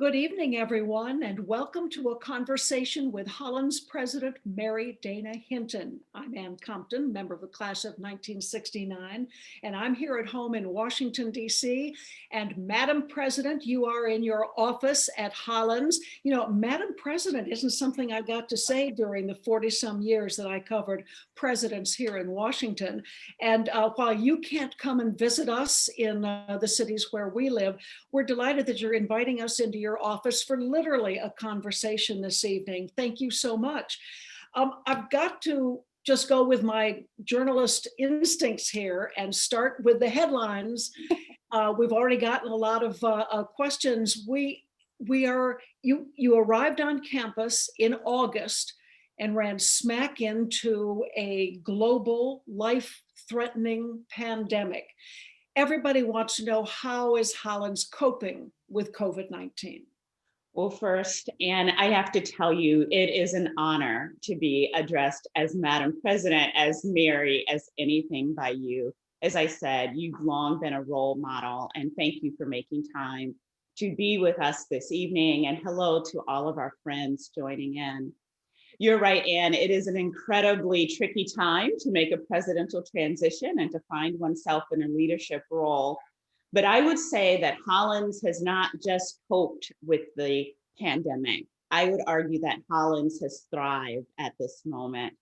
Good evening, everyone, and welcome to a conversation with Hollands President Mary Dana Hinton. I'm Ann Compton, member of the class of 1969, and I'm here at home in Washington, D.C. And Madam President, you are in your office at Hollands. You know, Madam President isn't something I got to say during the 40-some years that I covered presidents here in Washington. And while you can't come and visit us in the cities where we live, we're delighted that you're inviting us into your office for literally a conversation this evening. Thank you so much. I've got to just go with my journalist instincts here and start with the headlines. We've already gotten a lot of questions. You arrived on campus in August and ran smack into a global life-threatening pandemic. Everybody wants to know, how is Hollands coping with COVID-19? Well, first, Anne, I have to tell you, it is an honor to be addressed as Madam President, as Mary, as anything by you. As I said, you've long been a role model, and thank you for making time to be with us this evening. And hello to all of our friends joining in. You're right, Anne, it is an incredibly tricky time to make a presidential transition and to find oneself in a leadership role. But I would say that Hollands has not just coped with the pandemic. I would argue that Hollands has thrived at this moment.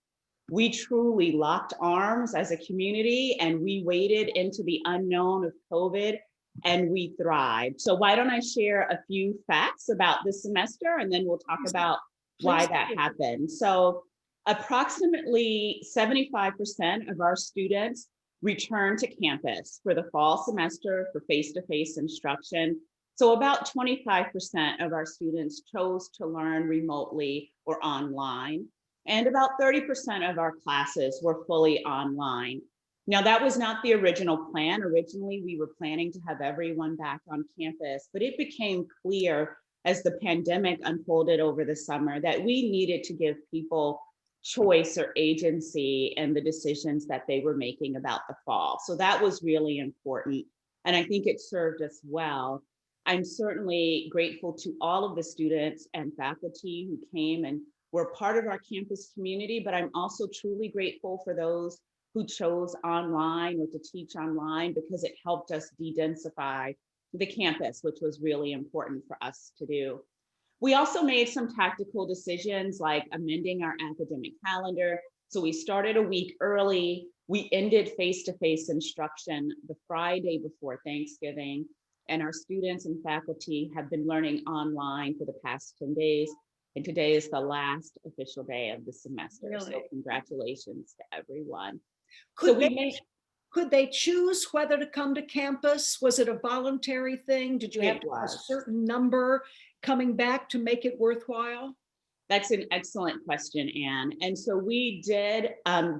We truly locked arms as a community and we waded into the unknown of COVID and we thrived. So why don't I share a few facts about this semester and then we'll talk about why that happened. So approximately 75% of our students return to campus for the fall semester for face-to-face instruction. So about 25% of our students chose to learn remotely or online, and about 30% of our classes were fully online. Now, that was not the original plan. Originally, we were planning to have everyone back on campus, but it became clear as the pandemic unfolded over the summer that we needed to give people choice or agency in the decisions that they were making about the fall. So that was really important. And I think it served us well. I'm certainly grateful to all of the students and faculty who came and were part of our campus community, but I'm also truly grateful for those who chose online or to teach online because it helped us de-densify the campus, which was really important for us to do. We also made some tactical decisions like amending our academic calendar. So we started a week early. We ended face-to-face instruction the Friday before Thanksgiving, and our students and faculty have been learning online for the past 10 days. And today is the last official day of the semester. Really? So congratulations to everyone. Could they choose whether to come to campus? Was it a voluntary thing? Did you have to have a certain number coming back to make it worthwhile? That's an excellent question, Anne. And so we did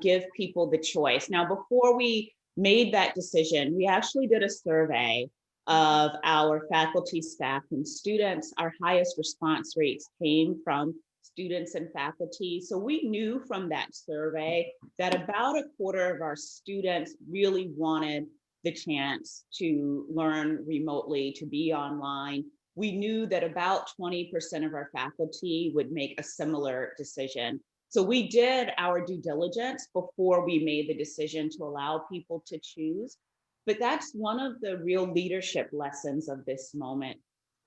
give people the choice. Now, before we made that decision, we actually did a survey of our faculty, staff, and students. Our highest response rates came from students and faculty. So we knew from that survey that about a quarter of our students really wanted the chance to learn remotely, to be online. We knew that about 20% of our faculty would make a similar decision. So we did our due diligence before we made the decision to allow people to choose. But that's one of the real leadership lessons of this moment.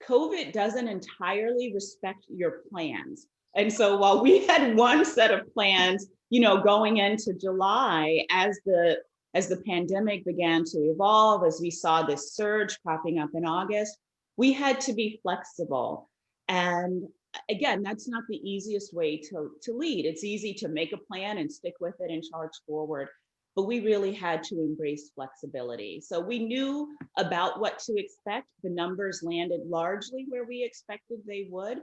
COVID doesn't entirely respect your plans. And so while we had one set of plans, going into July, as the pandemic began to evolve, as we saw this surge popping up in August, we had to be flexible. And again, that's not the easiest way to lead. It's easy to make a plan and stick with it and charge forward, but we really had to embrace flexibility. So we knew about what to expect. The numbers landed largely where we expected they would,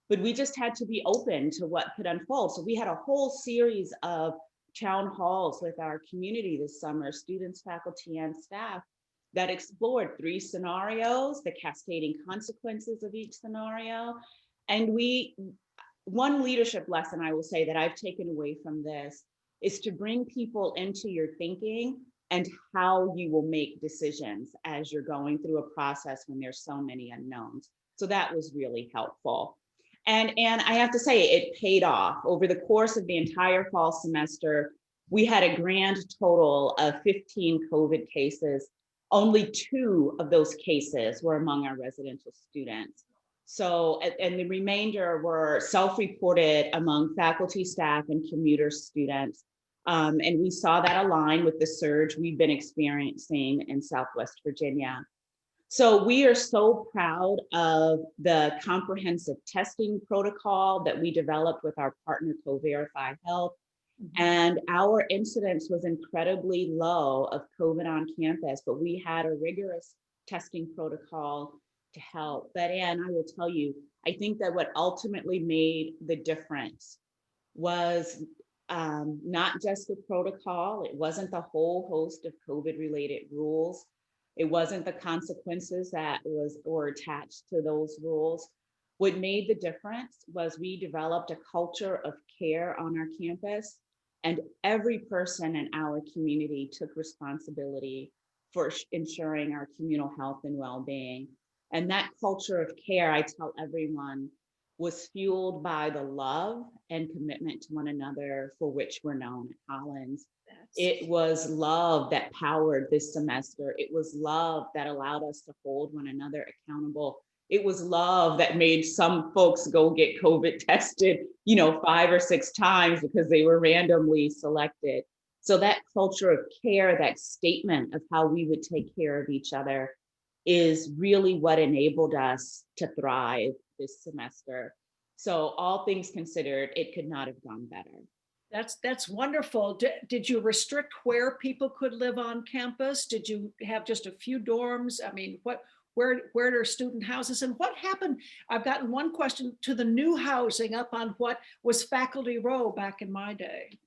but we just had to be open to what could unfold. So we had a whole series of town halls with our community this summer, students, faculty, and staff, that explored 3 scenarios, the cascading consequences of each scenario. And one leadership lesson I will say that I've taken away from this is to bring people into your thinking and how you will make decisions as you're going through a process when there's so many unknowns. So that was really helpful. And I have to say, it paid off. Over the course of the entire fall semester, we had a grand total of 15 COVID cases. Only 2 of those cases were among our residential students. So, and the remainder were self-reported among faculty, staff, and commuter students. And we saw that align with the surge we've been experiencing in Southwest Virginia. So we are so proud of the comprehensive testing protocol that we developed with our partner Co-Verify Health. And our incidence was incredibly low of COVID on campus, but we had a rigorous testing protocol to help. But Anne, I will tell you, I think that what ultimately made the difference was not just the protocol. It wasn't the whole host of COVID related rules. It wasn't the consequences that were attached to those rules. What made the difference was we developed a culture of care on our campus, and every person in our community took responsibility for ensuring our communal health and well-being. And that culture of care, I tell everyone, was fueled by the love and commitment to one another for which we're known at Hollands. It was love that powered this semester. It was love that allowed us to hold one another accountable. It was love that made some folks go get COVID tested, 5 or 6 times because they were randomly selected. So that culture of care, that statement of how we would take care of each other, is really what enabled us to thrive this semester. So all things considered, it could not have gone better. That's wonderful. Did you restrict where people could live on campus? Did you have just a few dorms? I mean, where are student houses, and what happened? I've gotten one question to the new housing up on what was Faculty Row back in my day.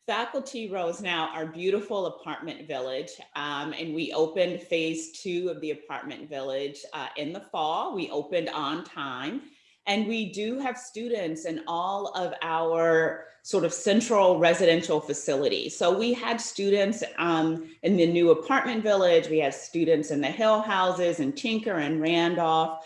Faculty Row is now our beautiful apartment village, and we opened phase 2 of the apartment village in the fall. We opened on time. And we do have students in all of our sort of central residential facilities. So we had students in the new apartment village. We had students in the Hill houses and Tinker and Randolph.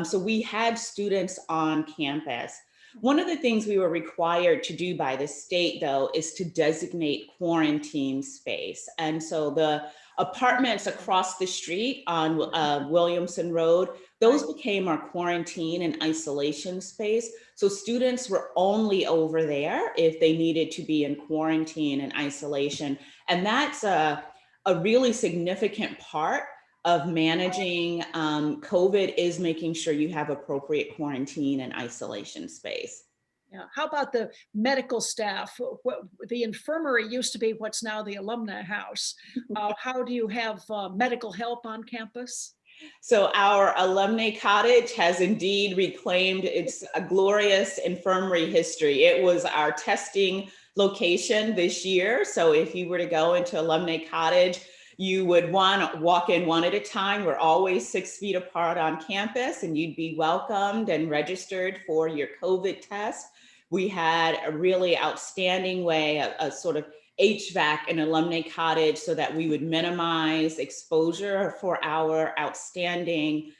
So we had students on campus. One of the things we were required to do by the state, though, is to designate quarantine space. And so the apartments across the street on Williamson Road, those became our quarantine and isolation space. So students were only over there if they needed to be in quarantine and isolation. And that's a really significant part of managing COVID, is making sure you have appropriate quarantine and isolation space. Yeah. How about the medical staff? The infirmary used to be what's now the alumni house. How do you have medical help on campus? So our alumni cottage has indeed reclaimed its glorious infirmary history. It was our testing location this year. So if you were to go into alumni cottage, you would walk in one at a time. We're always 6 feet apart on campus, and you'd be welcomed and registered for your COVID test. We had a really outstanding way, a sort of HVAC in alumni cottage, so that we would minimize exposure for our outstanding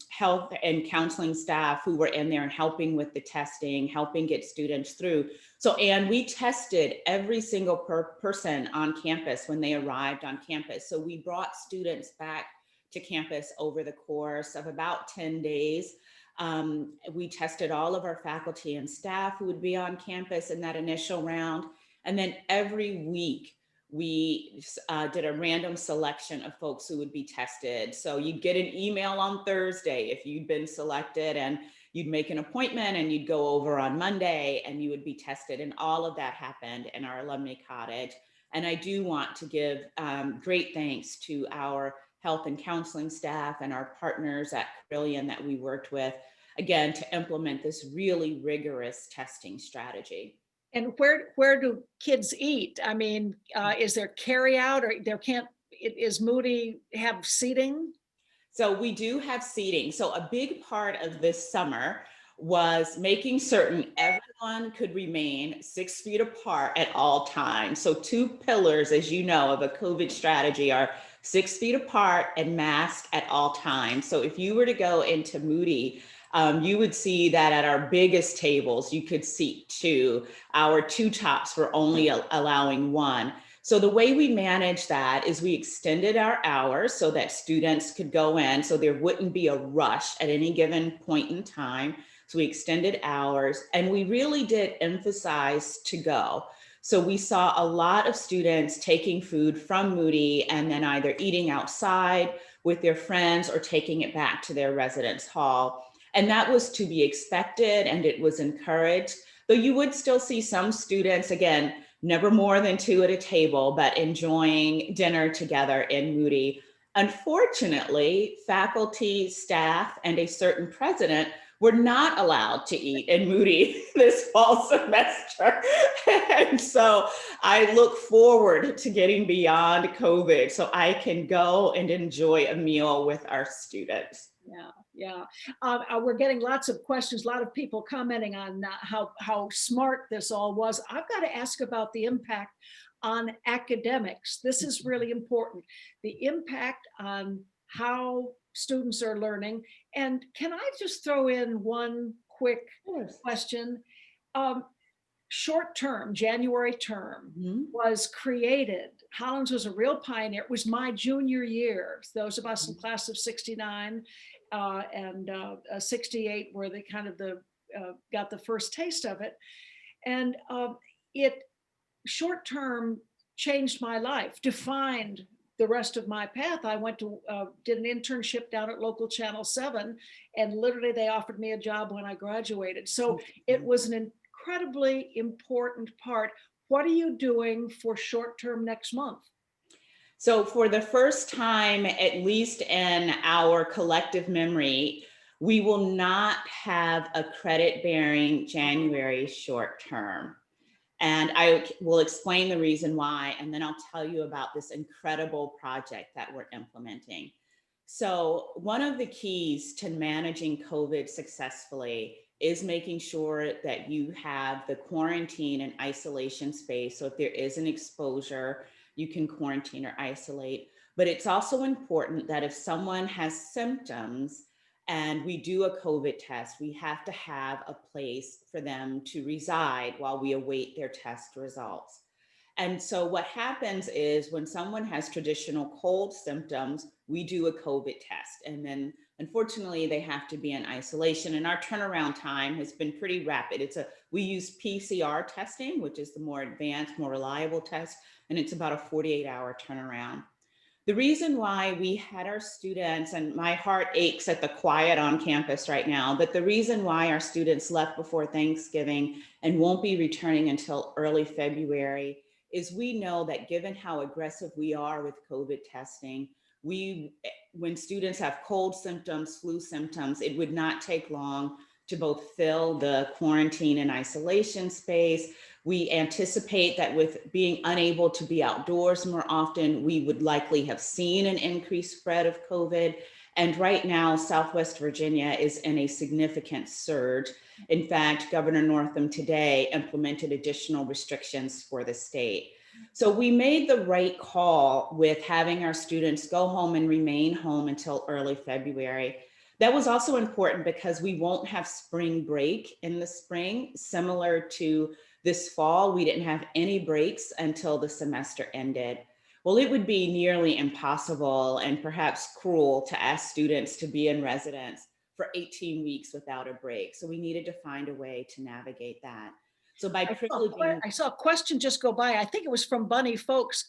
health and counseling staff who were in there and helping with the testing, helping get students through. So, and we tested every single person on campus when they arrived on campus. So we brought students back to campus over the course of about 10 days. We tested all of our faculty and staff who would be on campus in that initial round. And then every week, we did a random selection of folks who would be tested. So you'd get an email on Thursday if you'd been selected, and you'd make an appointment and you'd go over on Monday and you would be tested. And all of that happened in our alumni cottage. And I do want to give great thanks to our health and counseling staff and our partners at Brilliant that we worked with, again, to implement this really rigorous testing strategy. And where do kids eat? I mean, is there carry out, or is Moody have seating? So we do have seating. So a big part of this summer was making certain everyone could remain 6 feet apart at all times. So 2 pillars, as you know, of a COVID strategy are 6 feet apart and masked at all times. So if you were to go into Moody, you would see that at our biggest tables, you could seat two. Our two tops were only allowing one. So the way we managed that is we extended our hours so that students could go in, so there wouldn't be a rush at any given point in time. So we extended hours, and we really did emphasize to go. So we saw a lot of students taking food from Moody and then either eating outside with their friends or taking it back to their residence hall. And that was to be expected, and it was encouraged, though you would still see some students, again, never more than two at a table, but enjoying dinner together in Moody. Unfortunately, faculty, staff, and a certain president were not allowed to eat in Moody this fall semester. And so I look forward to getting beyond COVID so I can go and enjoy a meal with our students. Yeah, yeah. We're getting lots of questions, a lot of people commenting on how smart this all was. I've got to ask about the impact on academics. This is really important. The impact on how students are learning. And can I just throw in one quick question? Short term, January term was created. Hollands was a real pioneer. It was my junior year. Those of us in class of 69 and 68 were the kind of got the first taste of it. And it short term changed my life, defined the rest of my path. I went to, did an internship down at local Channel 7, and literally they offered me a job when I graduated. So it was an incredibly important part. What are you doing for short term next month? So for the first time, at least in our collective memory, we will not have a credit bearing January short term. And I will explain the reason why, and then I'll tell you about this incredible project that we're implementing. So one of the keys to managing COVID successfully is making sure that you have the quarantine and isolation space. So if there is an exposure, you can quarantine or isolate. But it's also important that if someone has symptoms and we do a COVID test, we have to have a place for them to reside while we await their test results. And so what happens is when someone has traditional cold symptoms, we do a COVID test. And then unfortunately, they have to be in isolation. And our turnaround time has been pretty rapid. We use PCR testing, which is the more advanced, more reliable test. And it's about a 48-hour turnaround. The reason why we had our students, and my heart aches at the quiet on campus right now, but the reason why our students left before Thanksgiving and won't be returning until early February is we know that given how aggressive we are with COVID testing, when students have cold symptoms, flu symptoms, it would not take long to both fill the quarantine and isolation space. We anticipate that with being unable to be outdoors more often, we would likely have seen an increased spread of COVID. And right now, Southwest Virginia is in a significant surge. In fact, Governor Northam today implemented additional restrictions for the state. So we made the right call with having our students go home and remain home until early February. That was also important because we won't have spring break in the spring, similar to this fall. We didn't have any breaks until the semester ended. Well, it would be nearly impossible and perhaps cruel to ask students to be in residence for 18 weeks without a break. So we needed to find a way to navigate that. So by privileging, I saw a question just go by. I think it was from Bunny Folks,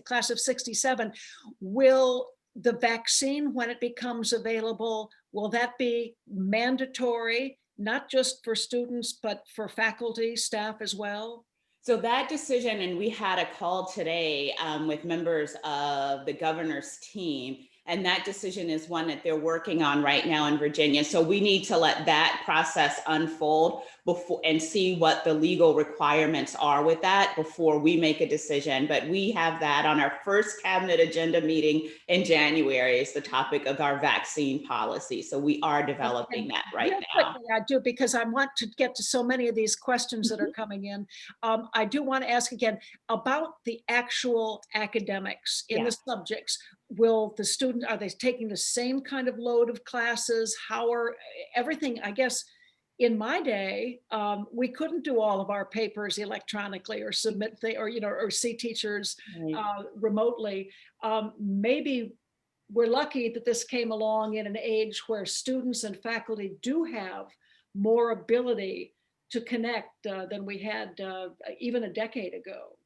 class of 67. Will the vaccine, when it becomes available, will that be mandatory, not just for students, but for faculty, staff as well? so that decision, and we had a call today with members of the governor's team, And that decision is one that they're working on right now in Virginia. So we need to let that process unfold before and see what the legal requirements are with that before we make a decision. But we have that on our first cabinet agenda meeting in January is the topic of our vaccine policy. So we are developing that right Real now. quickly, I do, because I want to get to so many of these questions that are coming in. I do want to ask again about the actual academics in Yeah. the subjects. Will the student, are they taking the same kind of load of classes? How are everything? I guess in my day, we couldn't do all of our papers electronically or submit or or see teachers Right. remotely. Maybe we're lucky that this came along in an age where students and faculty do have more ability to connect than we had even a decade ago.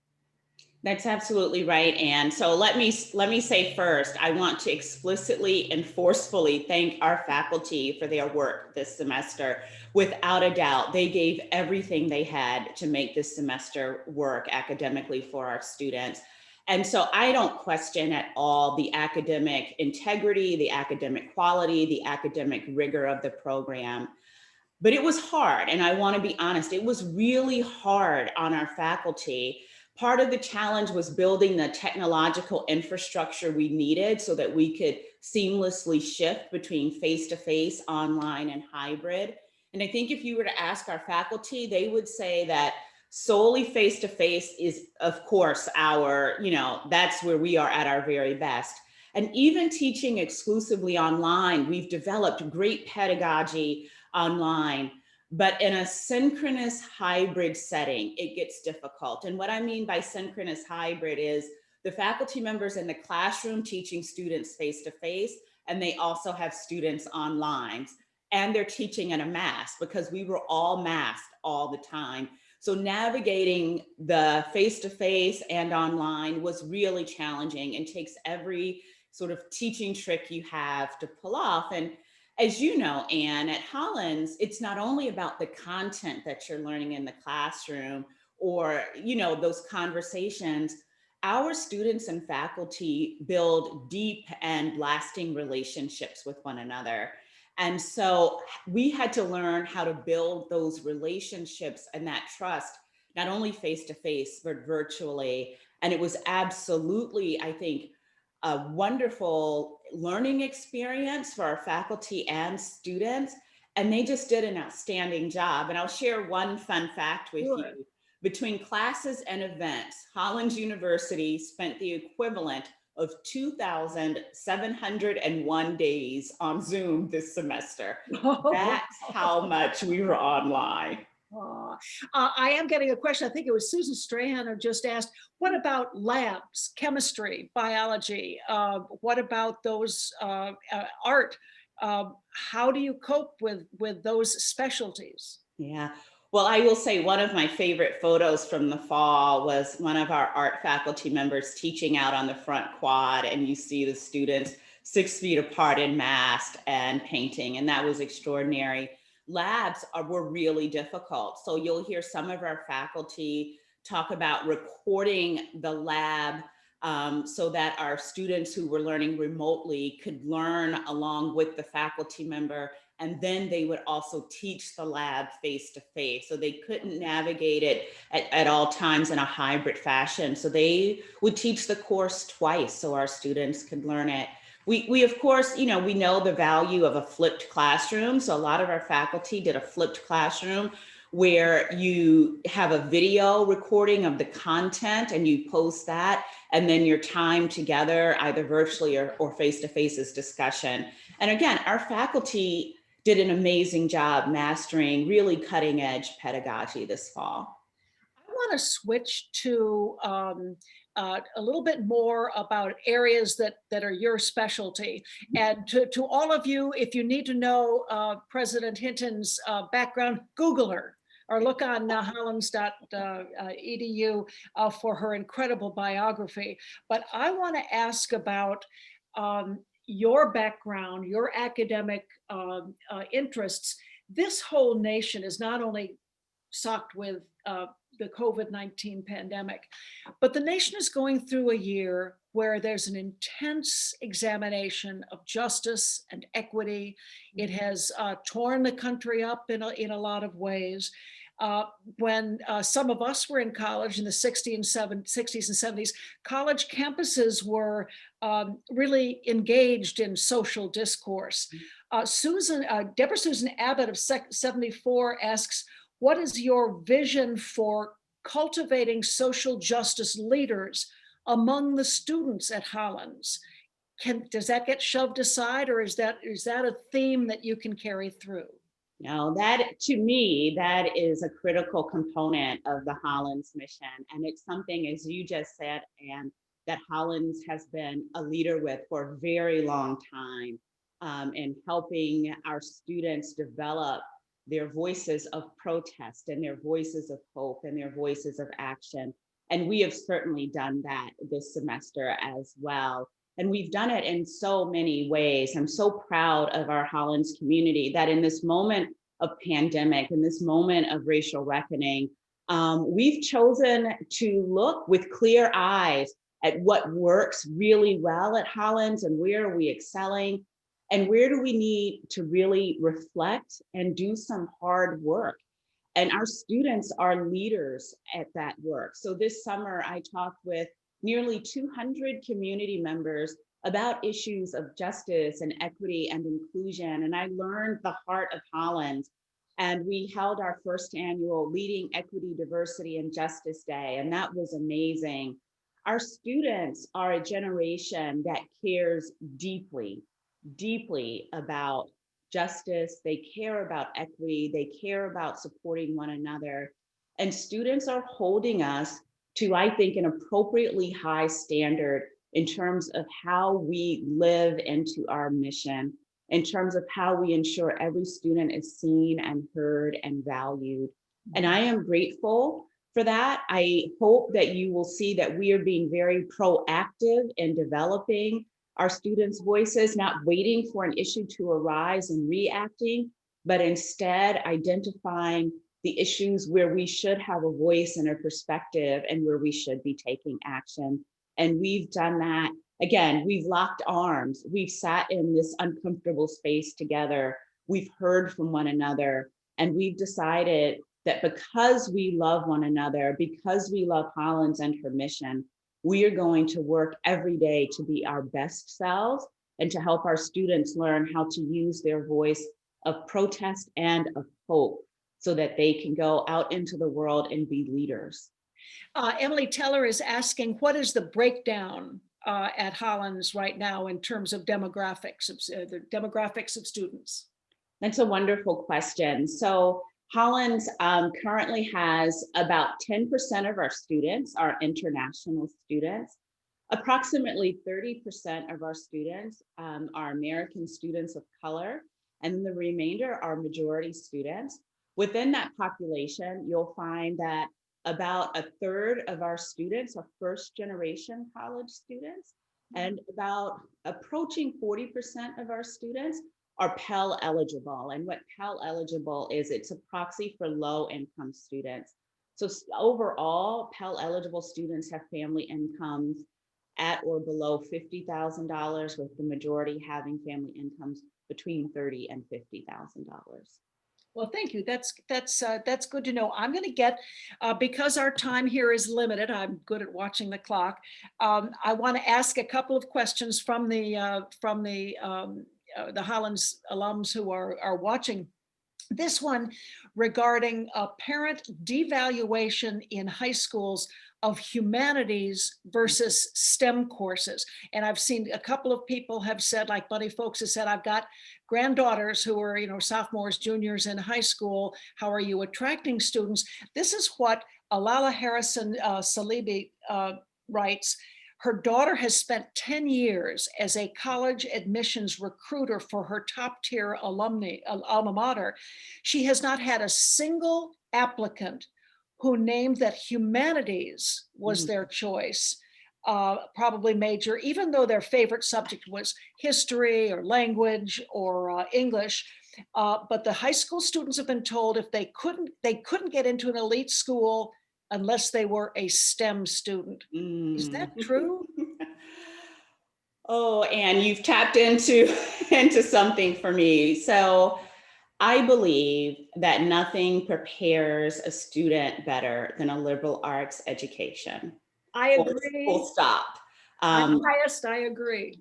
That's absolutely right. And so let me say first, I want to explicitly and forcefully thank our faculty for their work this semester. Without a doubt, they gave everything they had to make this semester work academically for our students. And so I don't question at all the academic integrity, the academic quality, the academic rigor of the program. But it was hard. And I want to be honest, it was really hard on our faculty. Part of the challenge was building the technological infrastructure we needed so that we could seamlessly shift between face-to-face, online, and hybrid. And I think if you were to ask our faculty, they would say that solely face-to-face is, of course, that's where we are at our very best. And even teaching exclusively online, we've developed great pedagogy online, but in a synchronous hybrid setting, it gets difficult. And what I mean by synchronous hybrid is the faculty members in the classroom teaching students face to face, and they also have students online, and they're teaching in a mask because we were all masked all the time. So navigating the face to face and online was really challenging and takes every sort of teaching trick you have to pull off. And as you know, Anne, at Hollands, it's not only about the content that you're learning in the classroom or, those conversations. Our students and faculty build deep and lasting relationships with one another. And so we had to learn how to build those relationships and that trust, not only face to face, but virtually. And it was absolutely, I think, a wonderful learning experience for our faculty and students. And they just did an outstanding job. And I'll share one fun fact with Sure. you. Between classes and events, Hollands University spent the equivalent of 2,701 days on Zoom this semester. That's how much we were online. I am getting a question. I think it was Susan Strahan who just asked, what about labs, chemistry, biology? What about those art? How do you cope with those specialties? Yeah. Well, I will say one of my favorite photos from the fall was one of our art faculty members teaching out on the front quad, and you see the students 6 feet apart in mask and painting, and that was extraordinary. Were really difficult. So you'll hear some of our faculty talk about recording the lab so that our students who were learning remotely could learn along with the faculty member, and then they would also teach the lab face to face. So they couldn't navigate it at all times in a hybrid fashion. So they would teach the course twice so our students could learn it. We of course, we know the value of a flipped classroom. So a lot of our faculty did a flipped classroom where you have a video recording of the content and you post that, and then your time together, either virtually or face-to-face, is discussion. And again, our faculty did an amazing job mastering really cutting edge pedagogy this fall. I want to switch to a little bit more about areas that are your specialty. And to all of you, if you need to know President Hinton's background, Google her or look on hollands.edu for her incredible biography. But I want to ask about your background, your academic interests. This whole nation is not only socked with the COVID-19 pandemic. But the nation is going through a year where there's an intense examination of justice and equity. It has torn the country up in a lot of ways. When some of us were in college in the 60s and 70s, college campuses were really engaged in social discourse. Deborah Susan Abbott of 74 asks, what is your vision for cultivating social justice leaders among the students at Hollands? Does that get shoved aside, or is that a theme that you can carry through? Now, that to me, that is a critical component of the Hollands mission. And it's something, as you just said, and that Hollands has been a leader with for a very long time, in helping our students develop their voices of protest and their voices of hope and their voices of action. And we have certainly done that this semester as well. And we've done it in so many ways. I'm so proud of our Hollands community that in this moment of pandemic, in this moment of racial reckoning, we've chosen to look with clear eyes at what works really well at Hollands and where are we excelling and where do we need to really reflect and do some hard work. And our students are leaders at that work. So this summer, I talked with nearly 200 community members about issues of justice and equity and inclusion. And I learned the heart of Holland. And we held our first annual Leading Equity, Diversity, and Justice Day. And that was amazing. Our students are a generation that cares deeply, deeply about justice. They care about equity. They care about supporting one another. And students are holding us to, I think, an appropriately high standard in terms of how we live into our mission, in terms of how we ensure every student is seen and heard and valued. And I am grateful for that. I hope that you will see that we are being very proactive in developing our students' voices, not waiting for an issue to arise and reacting, but instead identifying the issues where we should have a voice and a perspective and where we should be taking action. And we've done that. Again, we've locked arms. We've sat in this uncomfortable space together. We've heard from one another. And we've decided that because we love one another, because we love Hollands and her mission, we are going to work every day to be our best selves and to help our students learn how to use their voice of protest and of hope so that they can go out into the world and be leaders. Emily Teller is asking, what is the breakdown at Hollands right now in terms of demographics, the demographics of students? That's a wonderful question. So Hollands currently has about 10% of our students are international students. Approximately 30% of our students are American students of color, and the remainder are majority students. Within that population, you'll find that about a third of our students are first generation college students, and about approaching 40% of our students are Pell eligible. And what Pell eligible is, it's a proxy for low income students. So overall, Pell eligible students have family incomes at or below $50,000, with the majority having family incomes between $30,000 and $50,000. Well, thank you. That's good to know. I'm going to get, because our time here is limited, I'm good at watching the clock. I want to ask a couple of questions from the Hollands alums who are watching. This one regarding apparent devaluation in high schools of humanities versus STEM courses. And I've seen a couple of people have said, like Buddy Folks has said, I've got granddaughters who are, sophomores, juniors in high school. How are you attracting students? This is what Alala Harrison Salibi writes. Her daughter has spent 10 years as a college admissions recruiter for her top tier alma mater. She has not had a single applicant who named that humanities was their choice, probably major, even though their favorite subject was history or language or English. But the high school students have been told if they couldn't get into an elite school, unless they were a STEM student. Is that Mm. true? Oh, and you've tapped into into something for me. So I believe that nothing prepares a student better than a liberal arts education. I Full agree. stop. I'm Um, biased. I agree.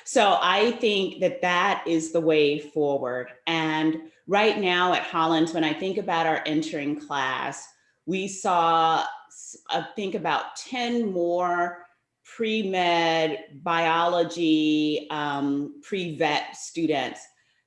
so I think that that is the way forward. And right now at Hollands, when I think about our entering class, we saw, I think about 10 more pre-med biology, pre-vet students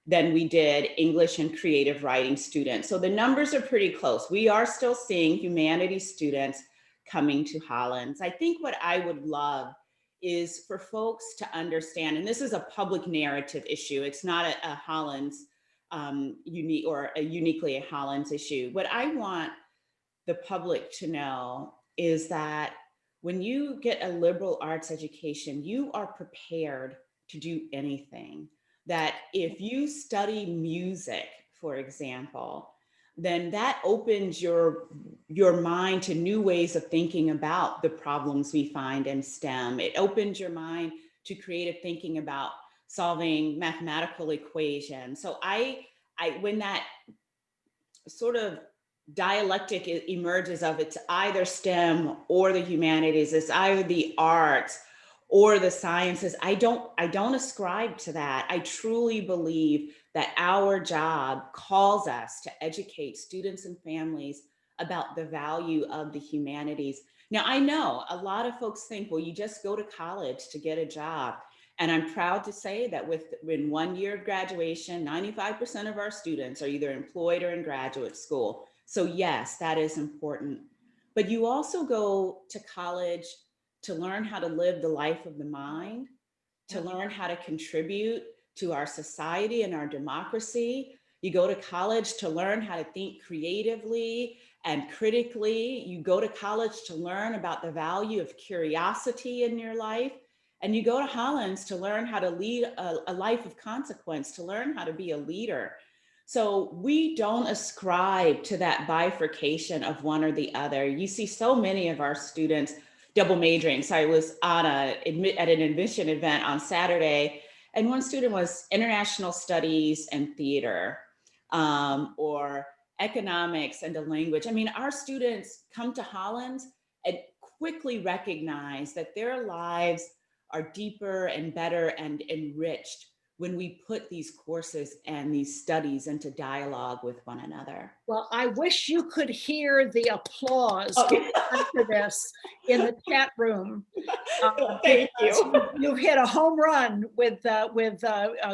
than we did English and creative writing students. So the numbers are pretty close. We are still seeing humanities students coming to Hollands. I think what I would love is for folks to understand, and this is a public narrative issue. It's not a Hollands unique or a uniquely a Hollands issue. What I want the public to know is that when you get a liberal arts education, you are prepared to do anything. That if you study music, for example, then that opens your mind to new ways of thinking about the problems we find in STEM. It opens your mind to creative thinking about solving mathematical equations. So when that sort of dialectic emerges of it's either STEM or the humanities, it's either the arts or the sciences. I don't ascribe to that. I truly believe that our job calls us to educate students and families about the value of the humanities. Now, I know a lot of folks think, well, you just go to college to get a job. And I'm proud to say that within 1 year of graduation, 95% of our students are either employed or in graduate school. So yes, that is important. But you also go to college to learn how to live the life of the mind, to learn how to contribute to our society and our democracy. You go to college to learn how to think creatively and critically. You go to college to learn about the value of curiosity in your life. And you go to Hollands to learn how to lead a life of consequence, to learn how to be a leader. So we don't ascribe to that bifurcation of one or the other. You see so many of our students double majoring. So I was at an admission event on Saturday, and one student was international studies and theater, or economics and a language. I mean, our students come to Holland and quickly recognize that their lives are deeper and better and enriched when we put these courses and these studies into dialogue with one another. Well, I wish you could hear the applause Okay. after this in the chat room. Thank you. You've hit a home run with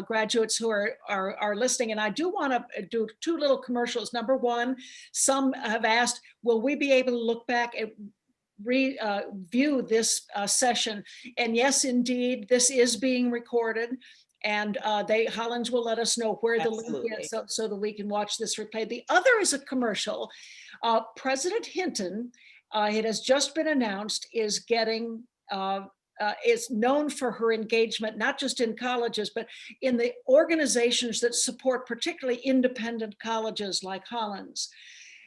graduates who are listening, and I do want to do two little commercials. Number one, some have asked, will we be able to look back at review this session? And yes, indeed, this is being recorded, and Hollands will let us know where the link is so that we can watch this replay. The other is a commercial. President Hinton, it has just been announced, is getting is known for her engagement, not just in colleges, but in the organizations that support particularly independent colleges like Hollands.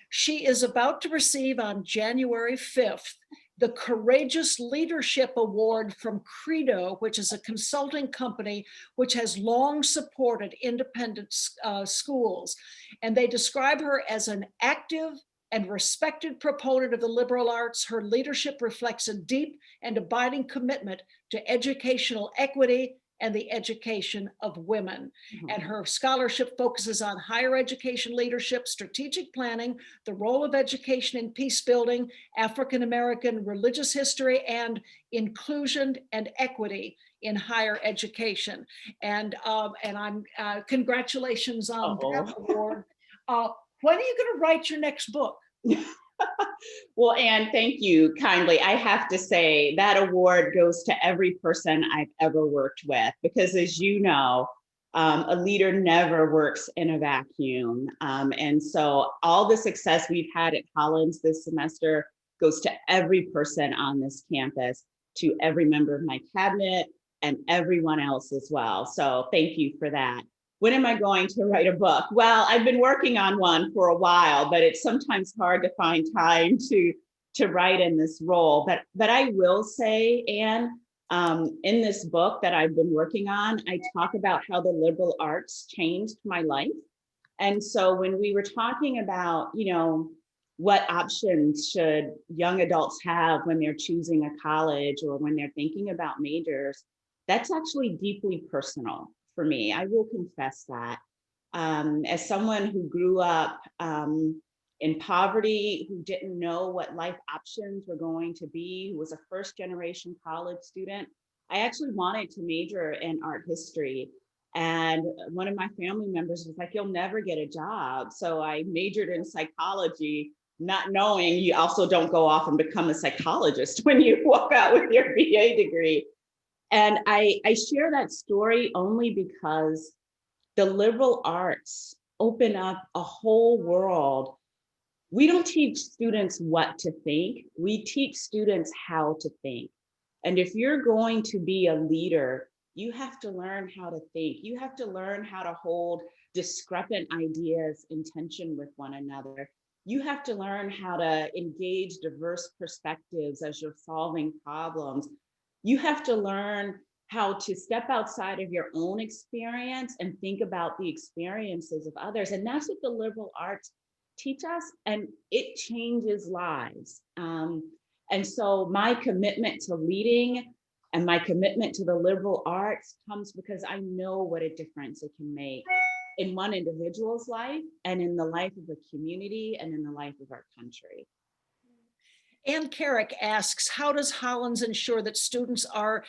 She is about to receive on January 5th the Courageous Leadership Award from Credo, which is a consulting company which has long supported independent schools. And they describe her as an active and respected proponent of the liberal arts. Her leadership reflects a deep and abiding commitment to educational equity and the education of women. Mm-hmm. And her scholarship focuses on higher education leadership, strategic planning, the role of education in peace building, African-American religious history, and inclusion and equity in higher education. And I'm congratulations on that award. When are you going to write your next book? Well, Anne, thank you kindly. I have to say that award goes to every person I've ever worked with, because as you know, a leader never works in a vacuum. And so all the success we've had at Hollands this semester goes to every person on this campus, to every member of my cabinet and everyone else as well. So thank you for that. when am I going to write a book? Well, I've been working on one for a while, but it's sometimes hard to find time to write in this role. But I will say, Anne, in this book that I've been working on, I talk about how the liberal arts changed my life. And so when we were talking about, what options should young adults have when they're choosing a college or when they're thinking about majors, that's actually deeply personal for me. I will confess that. As someone who grew up in poverty, who didn't know what life options were going to be, who was a first generation college student, I actually wanted to major in art history. And one of my family members was like, "You'll never get a job." So I majored in psychology, not knowing you also don't go off and become a psychologist when you walk out with your BA degree. And I share that story only because the liberal arts open up a whole world. We don't teach students what to think, we teach students how to think. And if you're going to be a leader, you have to learn how to think. You have to learn how to hold discrepant ideas in tension with one another. You have to learn how to engage diverse perspectives as you're solving problems. You have to learn how to step outside of your own experience and think about the experiences of others. And that's what the liberal arts teach us, and it changes lives. And so my commitment to leading and my commitment to the liberal arts comes because I know what a difference it can make in one individual's life and in the life of a community and in the life of our country. Ann Carrick asks, how does Hollands ensure that students are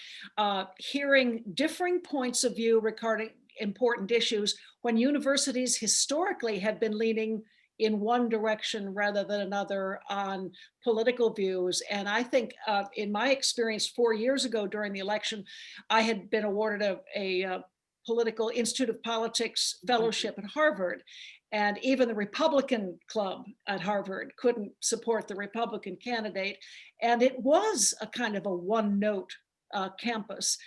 hearing differing points of view regarding important issues when universities historically have been leaning in one direction rather than another on political views? And I think in my experience 4 years ago during the election, I had been awarded a political Institute of Politics fellowship at Harvard. And even the Republican club at Harvard couldn't support the Republican candidate. And it was a kind of a one note campus.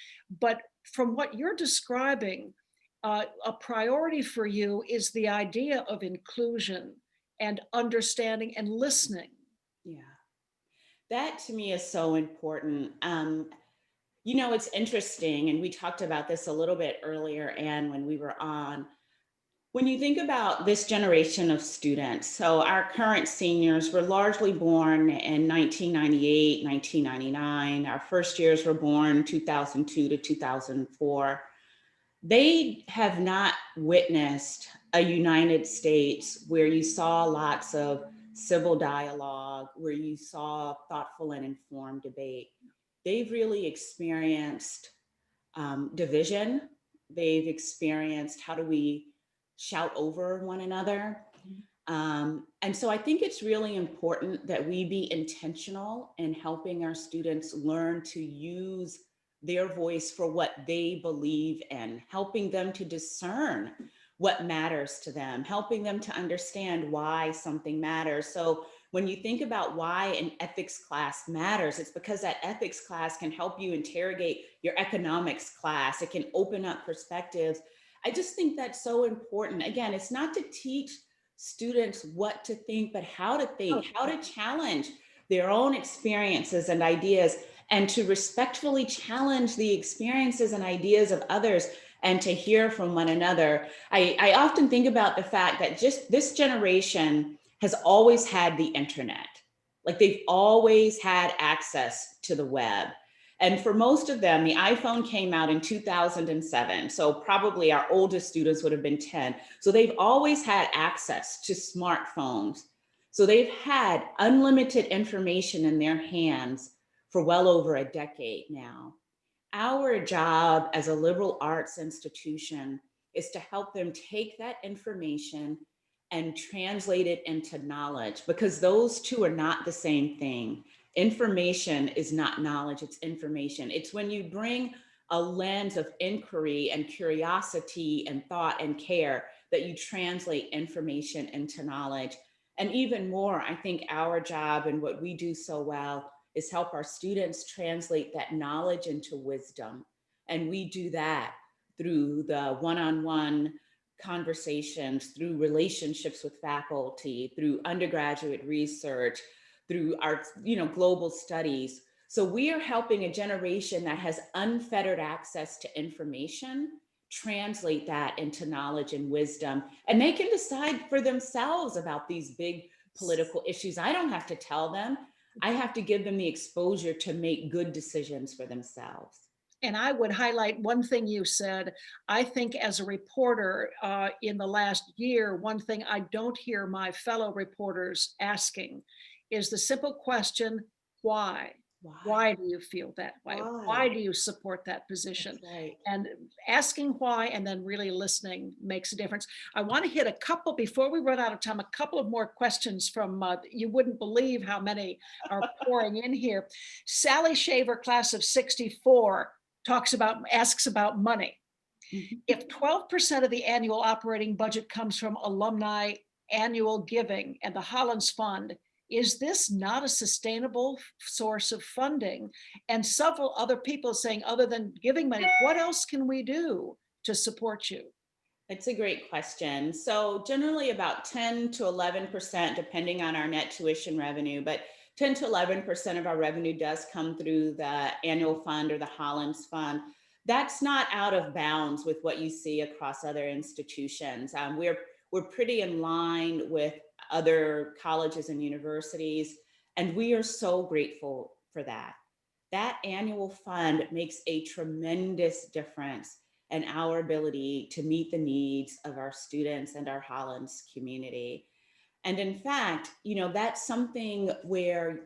But from what you're describing, a priority for you is the idea of inclusion and understanding and listening. Yeah, that to me is so important. It's interesting, and we talked about this a little bit earlier, and when we were on, when you think about this generation of students, so our current seniors were largely born in 1998, 1999. Our first years were born 2002 to 2004. They have not witnessed a United States where you saw lots of civil dialogue, where you saw thoughtful and informed debate. They've really experienced division. They've experienced how do we shout over one another. And so I think it's really important that we be intentional in helping our students learn to use their voice for what they believe in, helping them to discern what matters to them, helping them to understand why something matters. So when you think about why an ethics class matters, it's because that ethics class can help you interrogate your economics class. It can open up perspectives. I just think that's so important. Again, it's not to teach students what to think, but how to think, how to challenge their own experiences and ideas, and to respectfully challenge the experiences and ideas of others and to hear from one another. I often think about the fact that just this generation has always had the internet. Like they've always had access to the web. And for most of them, the iPhone came out in 2007. So probably our oldest students would have been 10. So they've always had access to smartphones. So they've had unlimited information in their hands for well over a decade now. Our job as a liberal arts institution is to help them take that information and translate it into knowledge, because those two are not the same thing. Information is not knowledge, it's information. It's when you bring a lens of inquiry and curiosity and thought and care that you translate information into knowledge. And even more, I think our job and what we do so well is help our students translate that knowledge into wisdom. And we do that through the one-on-one conversations, through relationships with faculty, through undergraduate research, through our, global studies. So we are helping a generation that has unfettered access to information translate that into knowledge and wisdom, and they can decide for themselves about these big political issues. I don't have to tell them. I have to give them the exposure to make good decisions for themselves. And I would highlight one thing you said. I think as a reporter in the last year, one thing I don't hear my fellow reporters asking is the simple question, why? Why do you feel that way? Why do you support that position? That's right. And asking why and then really listening makes a difference. I want to hit a couple, before we run out of time, a couple of more questions from, you wouldn't believe how many are pouring in here. Sally Shaver, class of 64, asks about money. Mhm. If 12% of the annual operating budget comes from alumni annual giving and the Hollands Fund, is this not a sustainable source of funding? And several other people saying, other than giving money, what else can we do to support you? It's a great question. So generally about 10 to 11%, depending on our net tuition revenue, but 10 to 11% of our revenue does come through the annual fund or the Hollands Fund. That's not out of bounds with what you see across other institutions. We're pretty in line with other colleges and universities, and we are so grateful for that. That annual fund makes a tremendous difference and our ability to meet the needs of our students and our Hollands community. And in fact, that's something where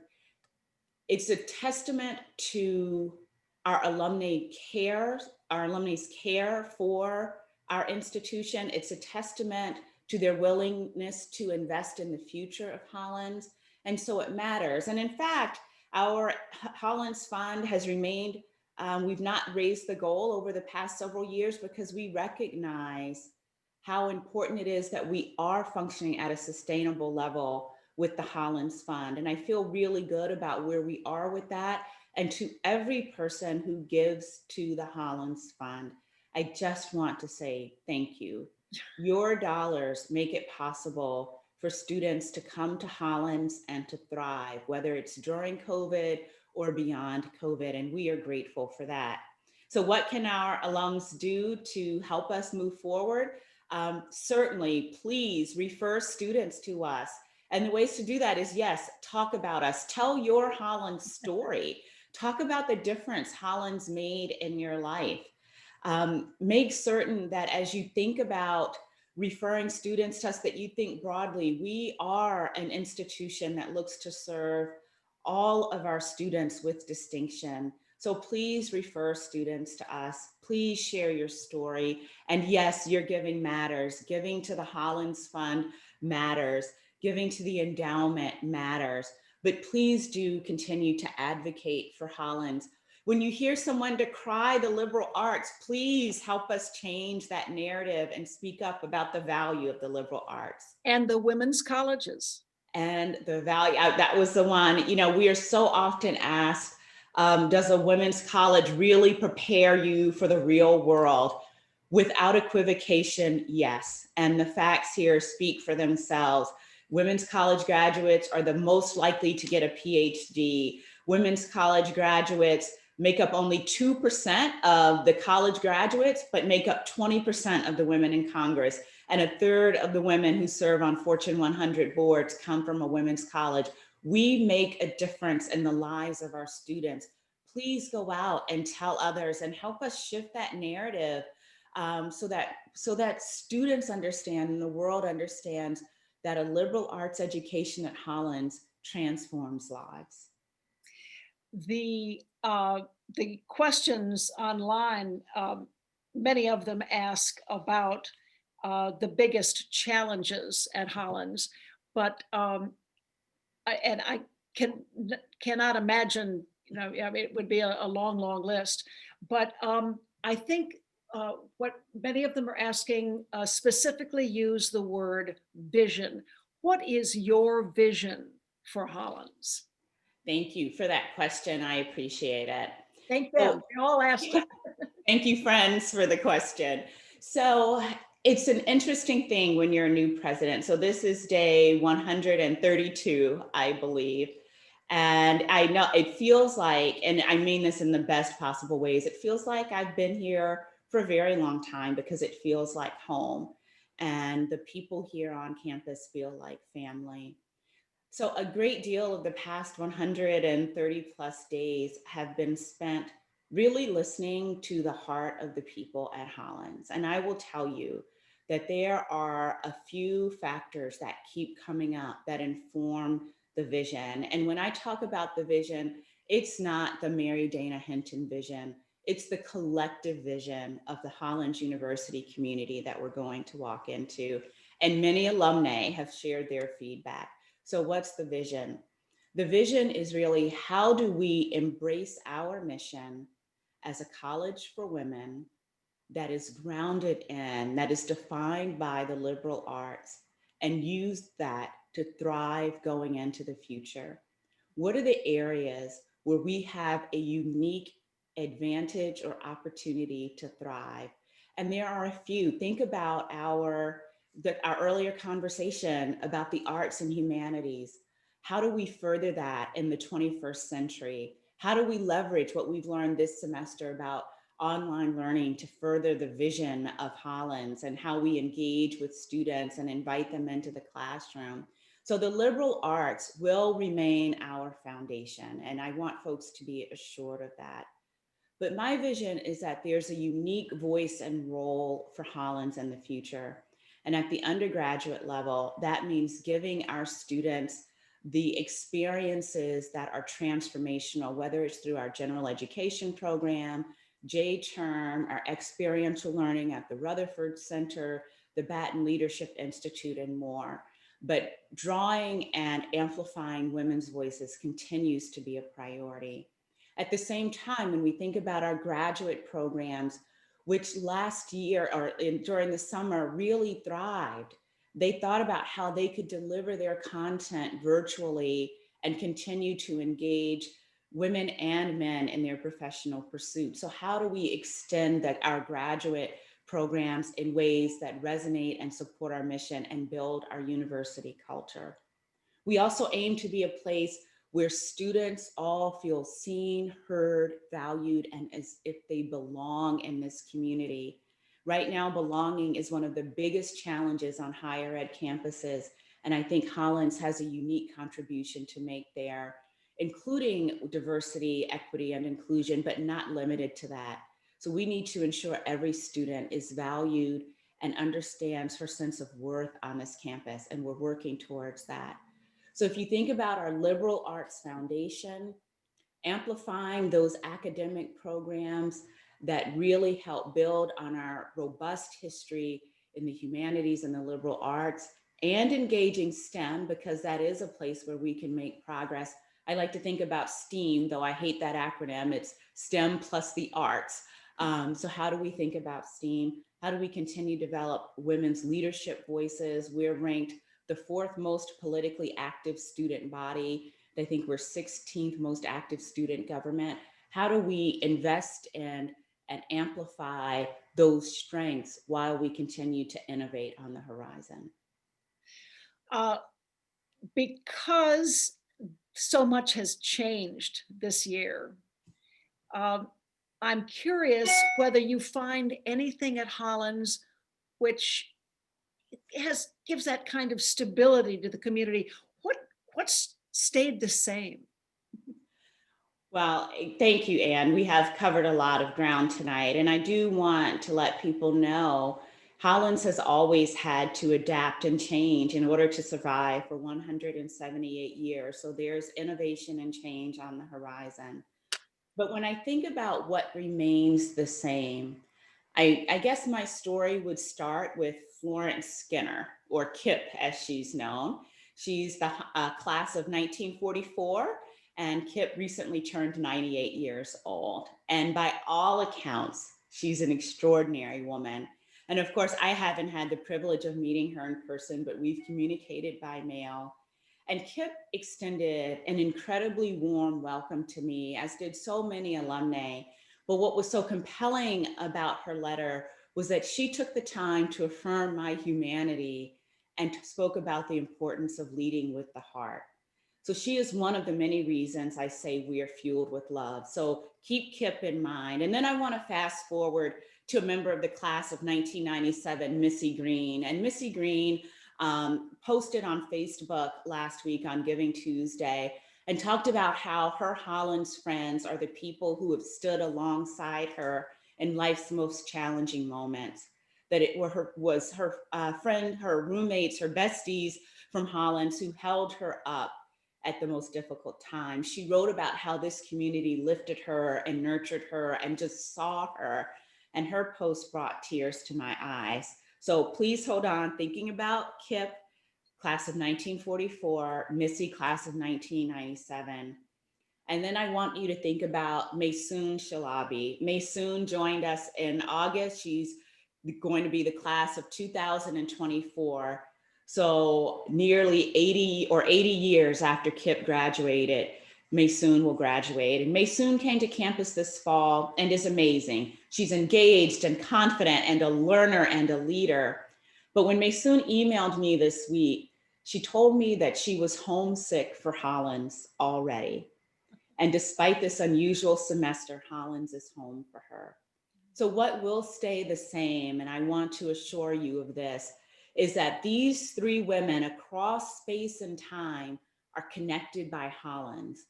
it's a testament to our alumni care, our alumni's care for our institution. It's a testament to their willingness to invest in the future of Hollands. And so it matters. And in fact, our Hollands Fund has remained, we've not raised the goal over the past several years because we recognize how important it is that we are functioning at a sustainable level with the Hollands Fund. And I feel really good about where we are with that. And to every person who gives to the Hollands Fund, I just want to say thank you. Your dollars make it possible for students to come to Hollands and to thrive, whether it's during COVID or beyond COVID. And we are grateful for that. So what can our alums do to help us move forward? Certainly, please refer students to us. And the ways to do that is, yes, talk about us. Tell your Hollands story. Talk about the difference Hollands made in your life. Make certain that as you think about referring students to us, that you think broadly. We are an institution that looks to serve all of our students with distinction. So please refer students to us. Please share your story. And yes, your giving matters. Giving to the Hollands Fund matters. Giving to the endowment matters. But please do continue to advocate for Hollands. When you hear someone decry the liberal arts, please help us change that narrative and speak up about the value of the liberal arts. And the women's colleges. And the value, that was the one, we are so often asked, does a women's college really prepare you for the real world? Without equivocation, yes. And the facts here speak for themselves. Women's college graduates are the most likely to get a PhD. Women's college graduates make up only 2% of the college graduates, but make up 20% of the women in Congress. And a third of the women who serve on Fortune 100 boards come from a women's college. We make a difference in the lives of our students. Please go out and tell others and help us shift that narrative so that students understand and the world understands that a liberal arts education at Hollands transforms lives. The questions online, many of them ask about the biggest challenges at Hollands, but I cannot imagine, it would be a long, long list. But I think what many of them are asking specifically use the word vision. What is your vision for Hollands? Thank you for that question. I appreciate it. Thank them. They all asked. Thank you, friends, for the question. So It's an interesting thing when you're a new president. So this is day 132, I believe. And I know it feels like, and I mean this in the best possible ways, it feels like I've been here for a very long time because it feels like home. And the people here on campus feel like family. So a great deal of the past 130 plus days have been spent really listening to the heart of the people at Hollands. And I will tell you that there are a few factors that keep coming up that inform the vision. And when I talk about the vision, it's not the Mary Dana Hinton vision. It's the collective vision of the Hollands University community that we're going to walk into. And many alumni have shared their feedback. So what's the vision? The vision is really, how do we embrace our mission as a college for women that is grounded in, that is defined by the liberal arts, and use that to thrive going into the future? What are the areas where we have a unique advantage or opportunity to thrive? And there are a few. Think about our earlier conversation about the arts and humanities. How do we further that in the 21st century? How do we leverage what we've learned this semester about online learning to further the vision of Hollands, and how we engage with students and invite them into the classroom? So the liberal arts will remain our foundation, and I want folks to be assured of that. But my vision is that there's a unique voice and role for Hollands in the future. And at the undergraduate level, that means giving our students the experiences that are transformational, whether it's through our general education program, J-Term, our experiential learning at the Rutherford Center, the Baton Leadership Institute, and more. But drawing and amplifying women's voices continues to be a priority. At the same time, when we think about our graduate programs, which last year or during the summer really thrived, they thought about how they could deliver their content virtually and continue to engage women and men in their professional pursuits. So how do we extend our graduate programs in ways that resonate and support our mission and build our university culture? We also aim to be a place where students all feel seen, heard, valued, and as if they belong in this community. Right now, belonging is one of the biggest challenges on higher ed campuses, and I think Hollands has a unique contribution to make there, including diversity, equity, and inclusion, but not limited to that. So we need to ensure every student is valued and understands her sense of worth on this campus, and we're working towards that. So if you think about our liberal arts foundation, amplifying those academic programs that really help build on our robust history in the humanities and the liberal arts, and engaging STEM, because that is a place where we can make progress. I like to think about STEAM, though I hate that acronym. It's STEM plus the arts. So how do we think about STEAM? How do we continue to develop women's leadership voices? We're ranked the fourth most politically active student body. I think we're 16th most active student government. How do we invest in and amplify those strengths while we continue to innovate on the horizon? Uh, because so much has changed this year, um, I'm curious whether you find anything at Hollands which gives that kind of stability to the community. What's stayed the same? Well, thank you, Anne. We have covered a lot of ground tonight, and I do want to let people know Hollands has always had to adapt and change in order to survive for 178 years. So there's innovation and change on the horizon. But when I think about what remains the same, I guess my story would start with Florence Skinner, or Kip as she's known. She's the class of 1944, and Kip recently turned 98 years old. And by all accounts, she's an extraordinary woman. And of course, I haven't had the privilege of meeting her in person, but we've communicated by mail. And Kip extended an incredibly warm welcome to me, as did so many alumni. But what was so compelling about her letter was that she took the time to affirm my humanity and spoke about the importance of leading with the heart. So she is one of the many reasons I say we are fueled with love. So keep Kip in mind. And then I want to fast forward to a member of the class of 1997, Missy Green. And Missy Green posted on Facebook last week on Giving Tuesday and talked about how her Hollands friends are the people who have stood alongside her in life's most challenging moments. That it was her friend, her roommates, her besties from Hollands who held her up at the most difficult time. She wrote about how this community lifted her and nurtured her and just saw her. And her post brought tears to my eyes. So please hold on, thinking about Kip, class of 1944, Missy, class of 1997. And then I want you to think about Maysoon Shalabi. Maysoon joined us in August. She's going to be the class of 2024. So nearly 80 years after Kip graduated, Maysoon will graduate. And Maysoon came to campus this fall and is amazing. She's engaged and confident and a learner and a leader. But when Maysoon emailed me this week, she told me that she was homesick for Hollands already. And despite this unusual semester, Hollands is home for her. So what will stay the same, and I want to assure you of this, is that these three women across space and time are connected by Hollands.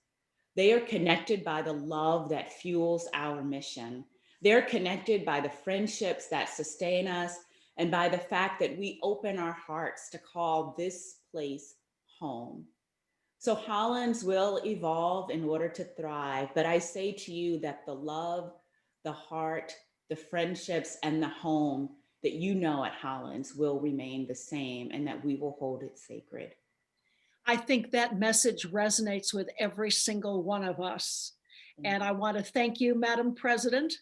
They are connected by the love that fuels our mission. They're connected by the friendships that sustain us and by the fact that we open our hearts to call this place home. So Hollands will evolve in order to thrive, but I say to you that the love, the heart, the friendships, and the home that you know at Hollands will remain the same and that we will hold it sacred. I think that message resonates with every single one of us. And I want to thank you, Madam President,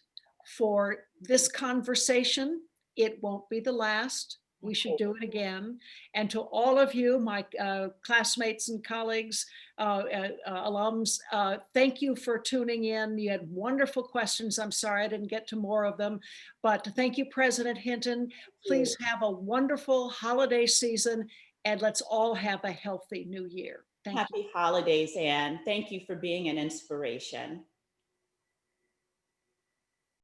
for this conversation. It won't be the last. We should do it again. And to all of you, my classmates and colleagues, alums, thank you for tuning in. You had wonderful questions. I'm sorry I didn't get to more of them, but thank you, President Hinton. Please have a wonderful holiday season, and let's all have a healthy new year. Thank you. Happy holidays, Anne. Thank you for being an inspiration.